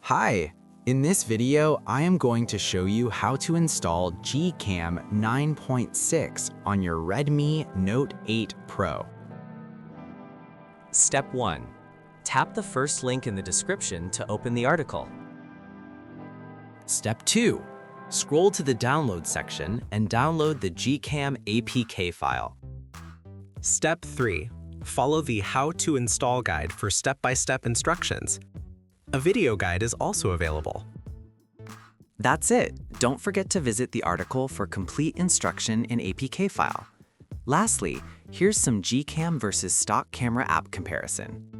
Hi! In this video, I am going to show you how to install GCam 9.6 on your Redmi Note 8 Pro. Step 1. Tap the first link in the description to open the article. Step 2. Scroll to the download section and download the GCam APK file. Step 3. Follow the How to Install guide for step-by-step instructions. A video guide is also available. That's it. Don't forget to visit the article for complete instruction in APK file. Lastly, here's some GCam versus stock camera app comparison.